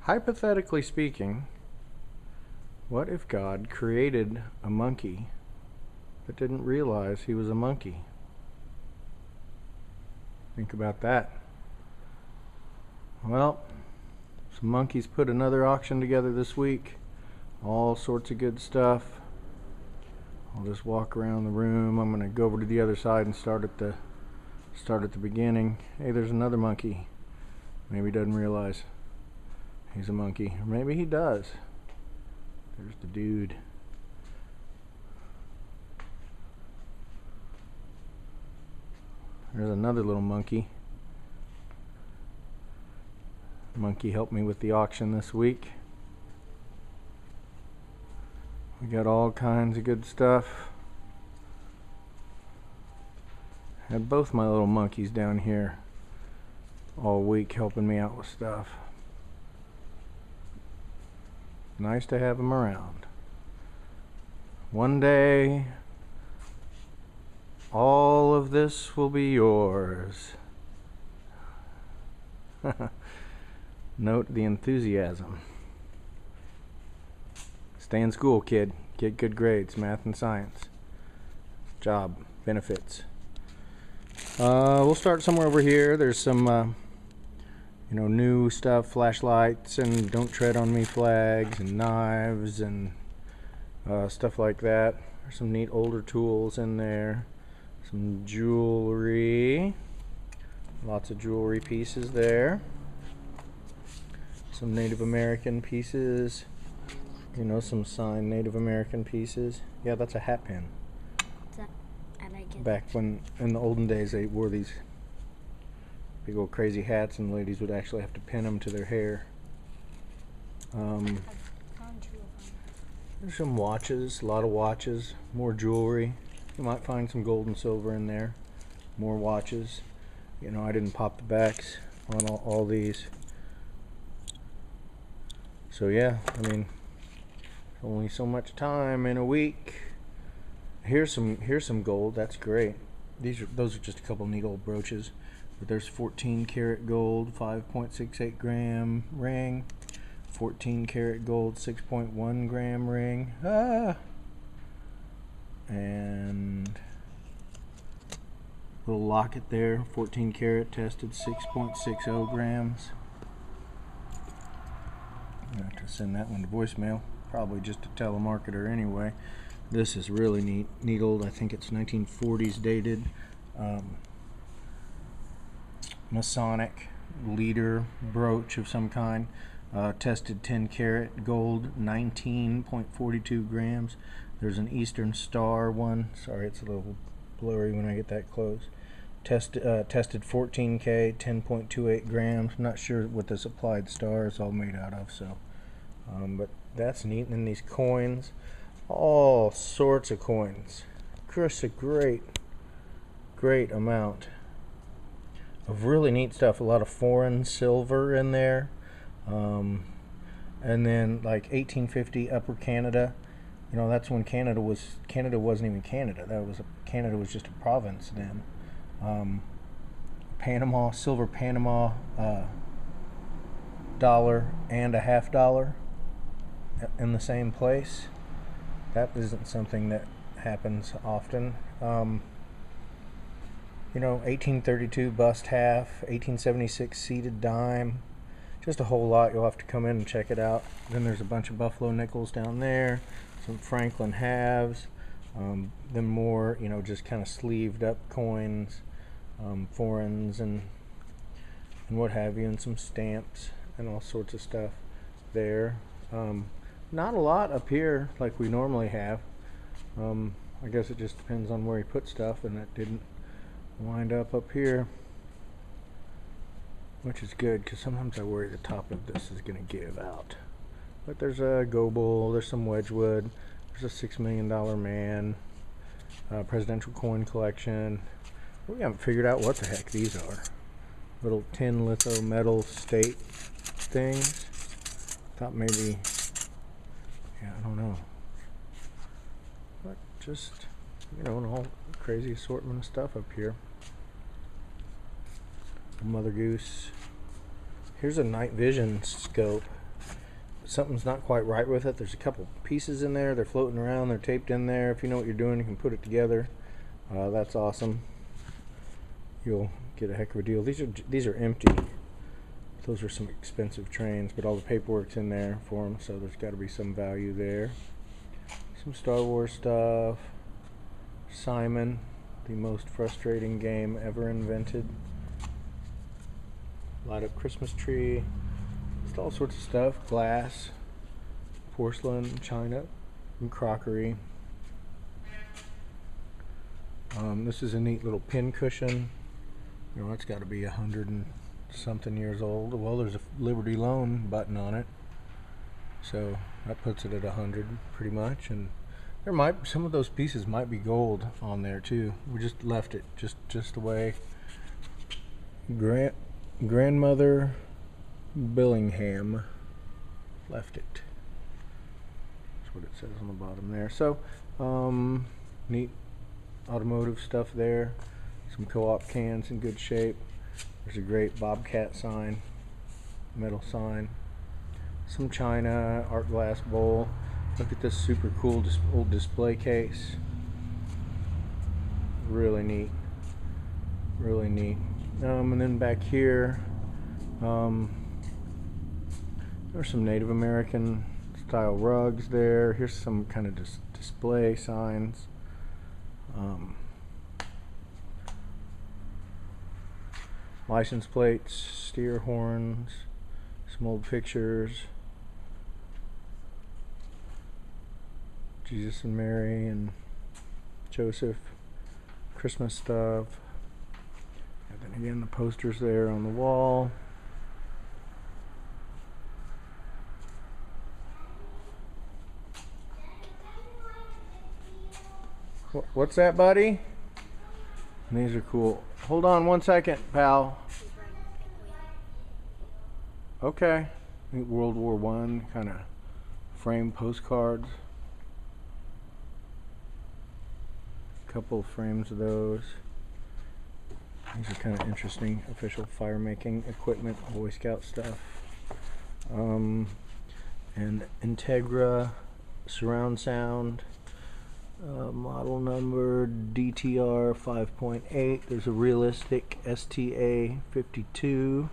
Hypothetically speaking, what if God created a monkey that didn't realize he was a monkey? Think about that. Well, some monkeys put another auction together this week. All sorts of good stuff. I'll just walk around the room. I'm going to go over to the other side and start at the beginning. Hey, there's another monkey. Maybe he doesn't realize he's a monkey, or maybe he does. There's the dude. There's another little monkey. Monkey helped me with the auction this week. We got all kinds of good stuff. Had both my little monkeys down here all week helping me out with stuff. Nice to have them around. One day, all of this will be yours. Note the enthusiasm. Stay in school, kid. Get good grades, math and science. Job, benefits. We'll start somewhere over here. There's some, new stuff, flashlights and don't tread on me flags and knives and stuff like that. There's some neat older tools in there. Some jewelry. Lots of jewelry pieces there. Some Native American pieces. Some signed Native American pieces. Yeah, that's a hat pin. I like it. Back when, in the olden days, they wore these big old crazy hats and ladies would actually have to pin them to their hair. There's some watches, a lot of watches, more jewelry. You might find some gold and silver in there. More watches. I didn't pop the backs on all these. So yeah, only so much time in a week. Here's some gold. That's great. Those are just a couple neat old brooches. But there's 14 karat gold, 5.68 gram ring, 14 karat gold, 6.1 gram ring. And little locket there, 14 karat, tested 6.60 grams. I have to send that one to voicemail. Probably just a telemarketer anyway. This is really neat old. I think it's 1940s dated. Masonic leader brooch of some kind. Tested 10 karat gold, 19.42 grams. There's an Eastern Star one. Sorry, it's a little blurry when I get that close. Tested 14K, 10.28 grams. Not sure what this applied star is all made out of. So, but that's neat. And then these coins, all sorts of coins. Just a great amount of really neat stuff. A lot of foreign silver in there, and then like 1850 Upper Canada. That's when Canada wasn't even Canada. Canada was just a province then. Panama, silver Panama dollar and a $50 in the same place. That isn't something that happens often. 1832 bust half, 1876 seated dime, just a whole lot. You'll have to come in and check it out. Then there's a bunch of Buffalo nickels down there, some Franklin halves, then more, just kind of sleeved up coins, foreigns and what have you, and some stamps and all sorts of stuff there. Not a lot up here like we normally have. I guess it just depends on where you put stuff, and that didn't wind up here, which is good because sometimes I worry the top of this is going to give out. But there's a Goebel, there's some Wedgwood, there's a $6 Million Man, presidential coin collection. We haven't figured out what the heck these are. Little tin litho metal state things. Thought maybe, yeah, I don't know. But just, an all crazy assortment of stuff up here. Mother Goose. Here's a night vision scope. something's not quite right with it. There's a couple pieces in there. They're floating around. They're taped in there. If you know what you're doing, you can put it together. That's awesome. You'll get a heck of a deal. These are empty. Those are some expensive trains, but all the paperwork's in there for them, so there's got to be some value there. Some Star Wars stuff. Simon, the most frustrating game ever invented. Light up Christmas tree. Just all sorts of stuff. Glass, porcelain, china, and crockery. This is a neat little pin cushion. You know, it's got to be 100 and something years old. Well, there's a Liberty Loan button on it, so that puts it at 100 pretty much. And there might, some of those pieces might be gold on there too. We just left it just the way. Grandmother Billingham left it. That's what it says on the bottom there. So neat automotive stuff there. Some Co-op cans in good shape. There's a great Bobcat sign, metal sign. Some china, art glass bowl. Look at this super cool old display case. Really neat. Really neat. And then back here, there's some Native American style rugs there. Here's some kind of display signs. License plates, steer horns, some old pictures. Jesus and Mary and Joseph, Christmas stuff. And then again, the posters there on the wall. What's that, buddy? And these are cool. Hold on one second, pal. Okay. World War I kind of frame postcards. Couple frames of those. These are kind of interesting. Official fire making equipment, Boy Scout stuff. And Integra surround sound. Model number DTR 5.8. There's a realistic STA 52.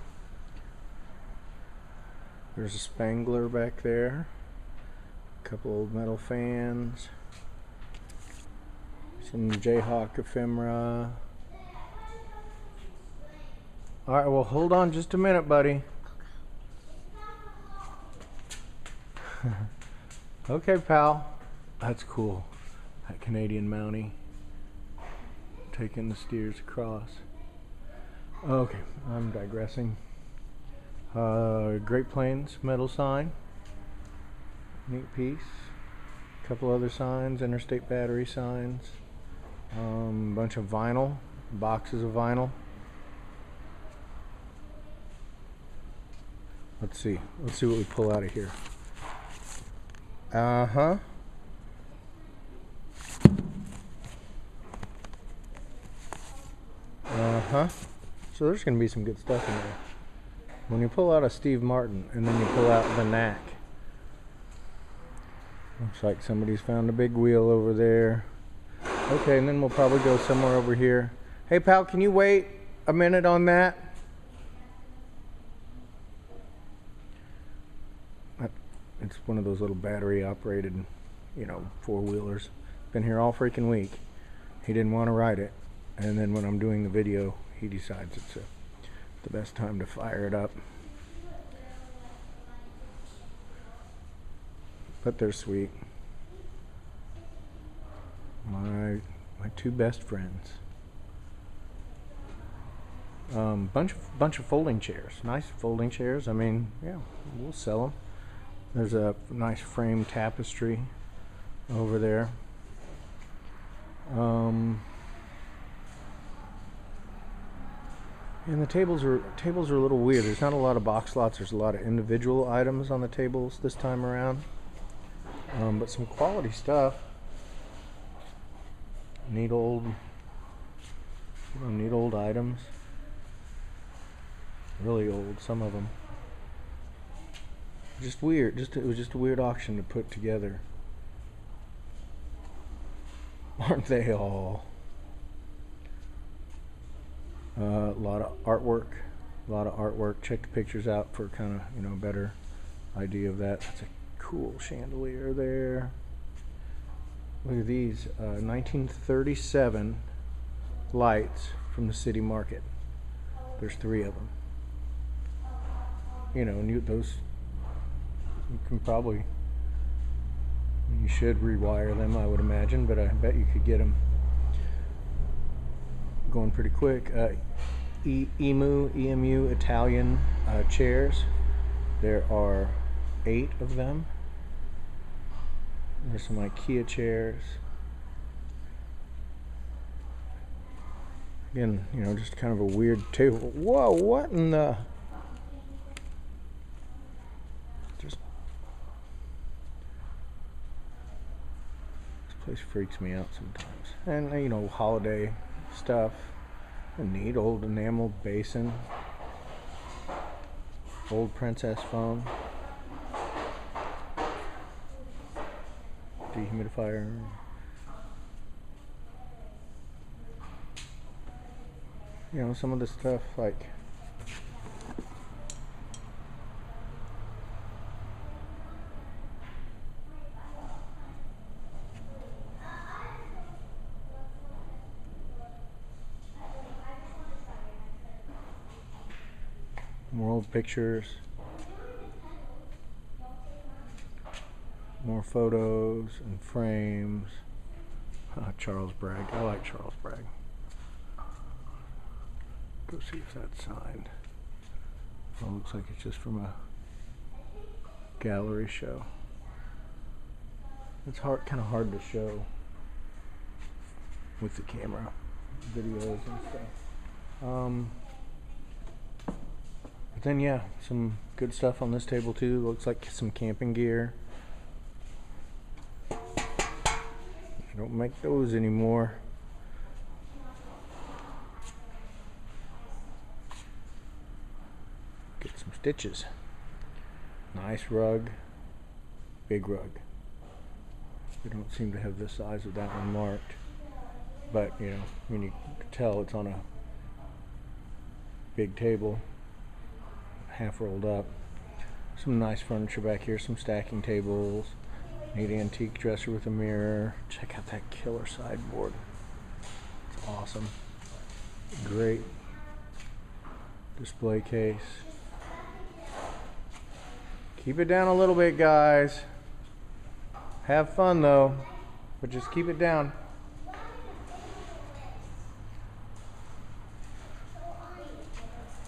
There's a Spangler back there. A couple old metal fans. Some Jayhawk ephemera. Alright, well hold on just a minute, buddy. Okay, pal. That's cool. That Canadian Mountie taking the steers across. Okay, I'm digressing. Great Plains metal sign. Neat piece. A couple other signs, Interstate Battery signs. Bunch of vinyl, boxes of vinyl. Let's see what we pull out of here. Uh-huh. So there's going to be some good stuff in there. When you pull out a Steve Martin and then you pull out the Knack, looks like somebody's found a big wheel over there. Okay, and then we'll probably go somewhere over here. Hey pal, can you wait a minute on that? It's one of those little battery operated, you know, four-wheelers. Been here all freaking week. He didn't want to ride it. And then when I'm doing the video, he decides it's the best time to fire it up. But they're sweet. My two best friends. Bunch of folding chairs. Nice folding chairs. I mean, yeah, we'll sell them. There's a nice frame tapestry over there. And the tables are a little weird. There's not a lot of box slots. There's a lot of individual items on the tables this time around. But some quality stuff. Neat old items. Really old, some of them. Just weird. It was just a weird auction to put together. Aren't they all? A lot of artwork. Check the pictures out for kind of, a better idea of that. That's a cool chandelier there. Look at these 1937 lights from the city market. There's 3 of them. And those you can probably, you should rewire them, I would imagine, but I bet you could get them going pretty quick. EMU Italian chairs. There are 8 of them. There's some IKEA chairs. Again, just kind of a weird table. Whoa, what in the... This place freaks me out sometimes. And, holiday stuff. A neat old enamel basin. Old princess phone. Dehumidifier. Some of the stuff like more old pictures, more photos and frames. Charles Bragg. I like Charles Bragg. Go see if that's signed. Well, looks like it's just from a gallery show. It's kind of hard to show with the camera, videos and stuff. But then, yeah, some good stuff on this table too. Looks like some camping gear. I don't make those anymore. Get some stitches. Nice rug. Big rug. We don't seem to have the size of that one marked. But, you can tell it's on a big table. Half rolled up. Some nice furniture back here. Some stacking tables. Neat antique dresser with a mirror. Check out that killer sideboard. It's awesome. Great display case. Keep it down a little bit, guys. Have fun though, but just keep it down.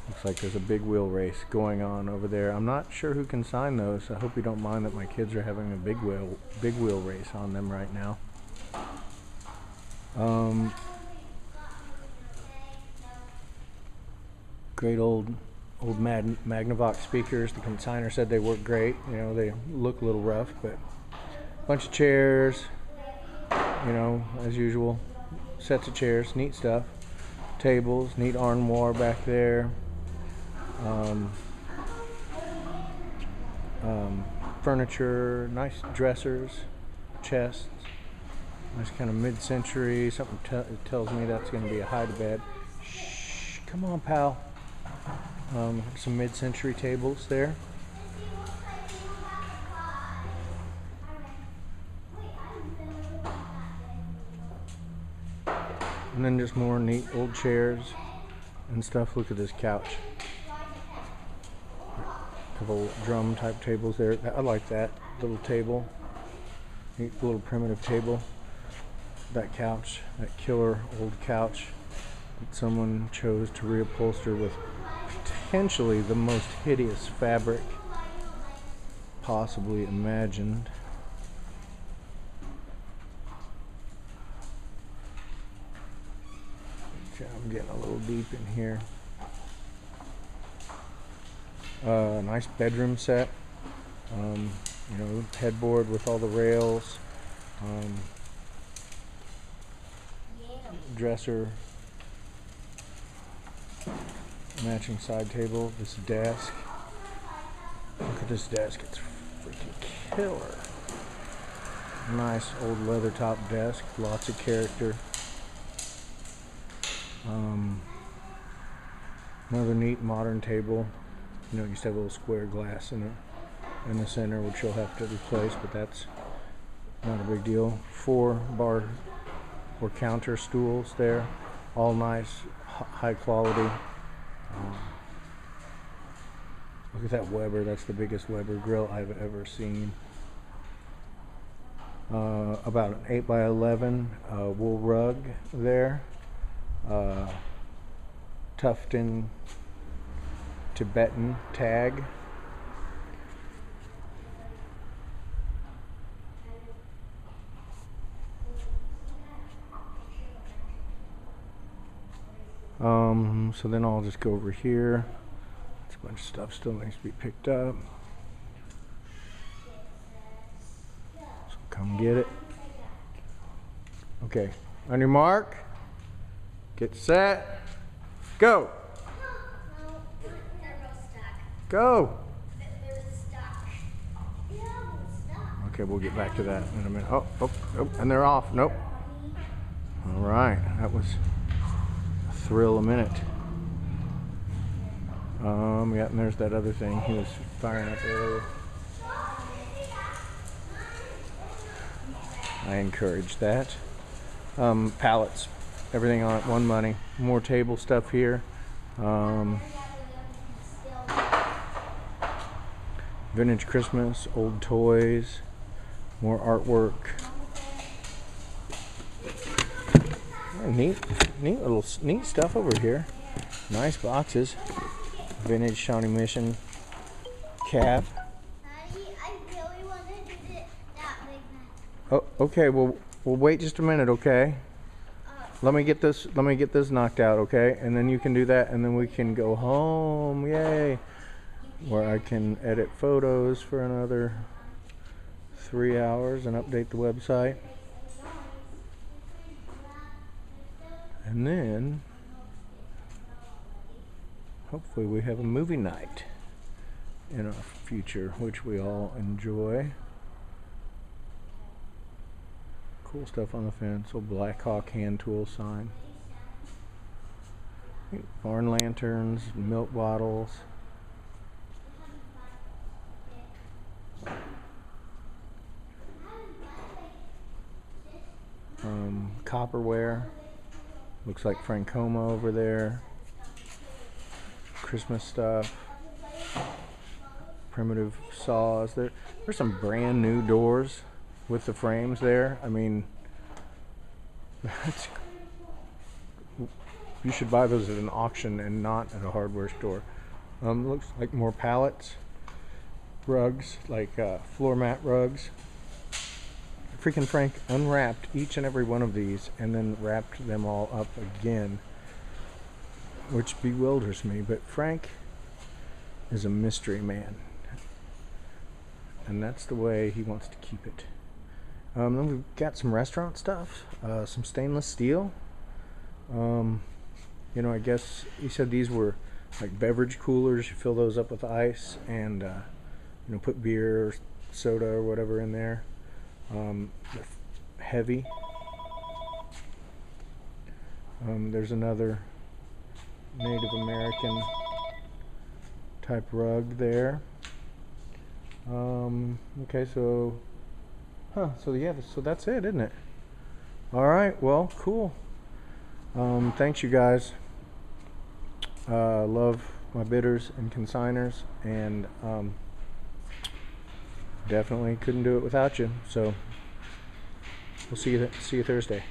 Looks like there's a big wheel race going on over there. I'm not sure who can sign those. I hope you don't mind that my kids are having a big wheel race on them right now. Great old Magnavox speakers. The consignor said they work great. They look a little rough, but bunch of chairs, as usual. Sets of chairs, neat stuff. Tables, neat armoire back there. Furniture, nice dressers, chests, nice kind of mid-century. Something tells me that's going to be a hide-a-bed. Shh, come on, pal. Some mid-century tables there. And then just more neat old chairs and stuff. Look at this couch. Couple drum type tables there. I like that little table. Neat little primitive table. That couch, that killer old couch that someone chose to reupholster with potentially the most hideous fabric possibly imagined. Okay, I'm getting a little deep in here. Nice bedroom set. Headboard with all the rails. Dresser. Matching side table. This desk. Look at this desk. It's freaking killer. Nice old leather top desk, lots of character. Another neat modern table. You know, it used to have a little square glass in the center, which you'll have to replace, but that's not a big deal. 4 bar or counter stools there, all nice, high quality. Look at that Weber. That's the biggest Weber grill I've ever seen. About an 8 by 11 wool rug there. Tufton Tibetan tag. So then I'll just go over here. There's a bunch of stuff still needs to be picked up. So come get it. Okay, on your mark, get set, go. Go. Okay, we'll get back to that in a minute. Oh, and they're off. Nope. All right, that was a thrill a minute. Yeah, and there's that other thing he was firing up earlier. I encourage that. Pallets, everything on it, one money. More table stuff here. Vintage Christmas, old toys, more artwork. Oh, neat stuff over here. Nice boxes. Vintage Shawnee Mission cap. Daddy, I really want to do that big one. Oh, okay. Well, we'll wait just a minute, okay? Let me get this knocked out, okay? And then you can do that, and then we can go home. Yay! Where I can edit photos for another 3 hours and update the website. And then hopefully we have a movie night in our future, which we all enjoy. Cool stuff on the fence. Old Blackhawk hand tool sign. Barn lanterns, milk bottles. Copperware. Looks like Francoma over there. Christmas stuff. Primitive saws. There's some brand new doors with the frames there. I mean, you should buy those at an auction and not at a hardware store. Looks like more pallets. Rugs, like floor mat rugs. Freaking Frank unwrapped each and every one of these and then wrapped them all up again, which bewilders me. But Frank is a mystery man, and that's the way he wants to keep it. Then we've got some restaurant stuff, some stainless steel. You know, I guess he said these were like beverage coolers. You fill those up with ice and you know, put beer or soda or whatever in there. Heavy. There's another Native American type rug there. Okay, so yeah, so that's it, isn't it? All right, well, cool. Thanks, you guys. Love my bidders and consigners, and definitely couldn't do it without you. So we'll see you Thursday.